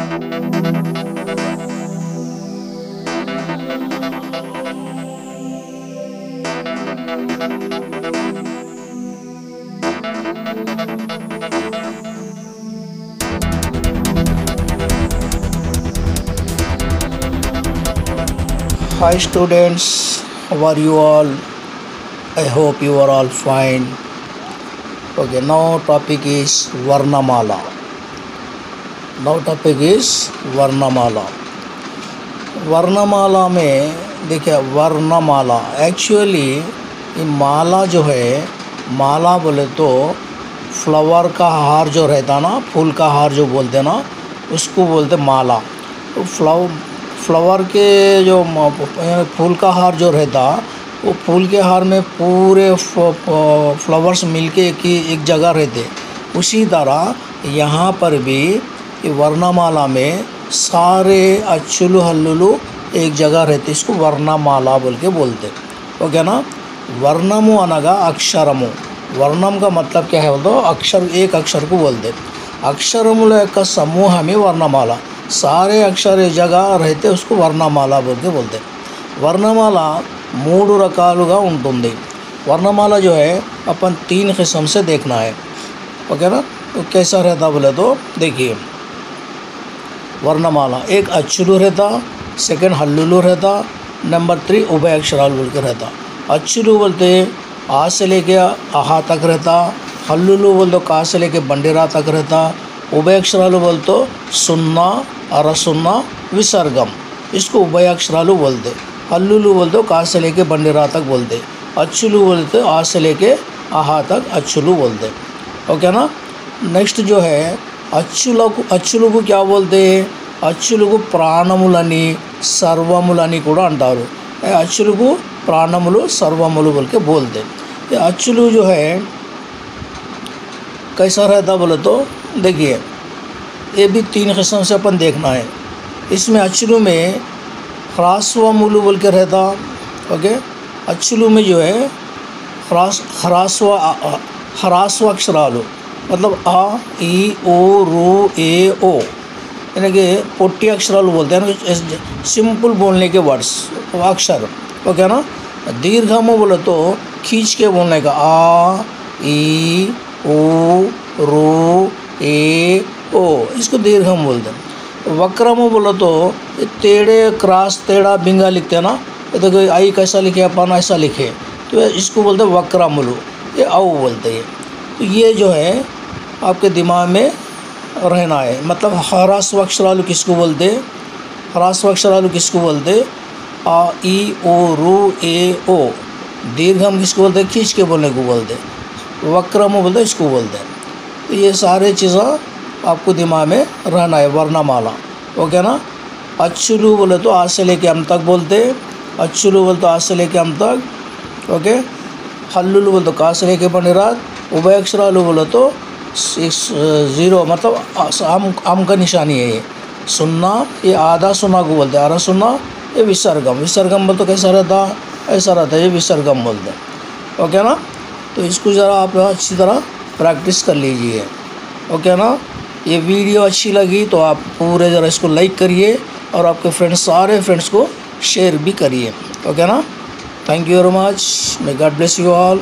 Hi students, how are you all? I hope you are all fine. Okay, now topic is Varnamala. Now topic is Varnamala. वर्णमाला में देखिए वर्णमाला actually ये माला जो है, माला बोले तो फ्लावर का हार जो रहता ना, फूल का हार जो बोलते ना, उसको बोलते माला। तो फ्लावर के जो फूल का हार जो रहता, वो फूल के हार में पूरे फ्लावर्स मिलके एक जगह रहते। उसी तरह यहाँ पर भी वर्णमाला में सारे अच्चुलू हल्लुलू एक जगह रहते, इसको वर्णमाला बोल के बोलते। ओके ना। वर्णमु अनगा अक्षरमु। वर्णम का मतलब क्या है? तो अक्षर, एक अक्षर को बोलते। अक्षरमुల యొక్క సమూహమే वर्णमाला। सारे अक्षर एक जगह रहते, उसको वर्णमाला बोल के बोलते। वर्णमाला मूड रकालुगा उंटुंदी। वर्णमाला जो है अपन 3 किस्म से देखना है। ओके ना। तो कैसा रहता बोले तो देखिए, वर्णमाला एक अच्चुलू रहता, सेकंड हल्लुलू रहता, नंबर 3 उभय अक्षरालू बोल के रहता। अच्चुलू बोलते आ से लेके आहा तक रहता, हल्लुलू बोल तो का से लेके बंडेरा तक रहता, उभय अक्षरालू बोल तो सुन्ना अरसुन्ना विसर्गम, इसको उभय अक्षरालू बोलते। हल्लुलू बोल तो का से लेके बंडेरा तक बोलते। अच्चुलू बोलते आ से लेके आहा तक अच्चुलू बोलते। ओके ना। नेक्स्ट जो है అచ్చులు को क्या बोलते हैं? అచ్చులు को ప్రాణములని సర్వములని కూడా అంటారు। అచ్చులు को ప్రాణములు सर्वमुలు बोल के बोलते। ये अच्चुलू जो है कैसा रहता बोले तो देखिए, ये भी 3 किस्म से अपन देखना है। इसमें अच्चुलू में ह्रास्वमुలు बोल के रहता। ओके। अच्चुलू में जो है ह्रास्व अक्षरालू मतलब आ ई ओ रू ए ओ, यानी कि पोटी अक्षरालू बोलते हैं, सिंपल बोलने के वर्ड्स अक्षर। ओके ना। दीर्घमु बोले तो खींच के बोलने का आ ई ओ रू ए ओ, इसको दीर्घम बोलते हैं। वक्रमु बोले तो टेढ़े क्रॉस टेढ़ा बिंगा लिखते हैं ना, तो देखो आई कैसा लिखे अपन ऐसा लिखे, तो इसको बोलते हैं वक्रमुलु, ये औ बोलते हैं। तो ये जो है आपके दिमाग में रहना है। मतलब ह्रास्व अक्षरालू किसको बोलते? ह्रास्व अक्षरालू किसको बोलते? आ ई ओ रू ए ओ। दीर्घम किसको बोलते? खींच के बोलने को बोलते। वक्रम बोलते इसको बोलते। तो ये सारे चीज़ें आपको दिमाग में रहना है, वर्णमाला। ओके ना। अच्चुलू बोले तो आज से लेके हम तक बोलते। अच्चुलू बोले तो आज से लेके हम तक। ओके। हल्लुलू बोले तो का से लेके बंडेरात। उभय अक्षरालू बोले तो 0 मतलब आम का निशानी है। ये सुन्ना, ये आधा सुन्ना को बोलते हैं। आधा सुन्ना ये विसर्गम। विसर्गम बोलते तो कैसा रहता? ऐसा रहता है, ये विसर्गम बोलते हैं। ओके ना। तो इसको ज़रा आप अच्छी तरह प्रैक्टिस कर लीजिए। ओके ना। ये वीडियो अच्छी लगी तो आप पूरे ज़रा इसको लाइक करिए और आपके फ्रेंड्स, सारे फ्रेंड्स को शेयर भी करिए। ओके ना। Thank you very much. May God bless you all.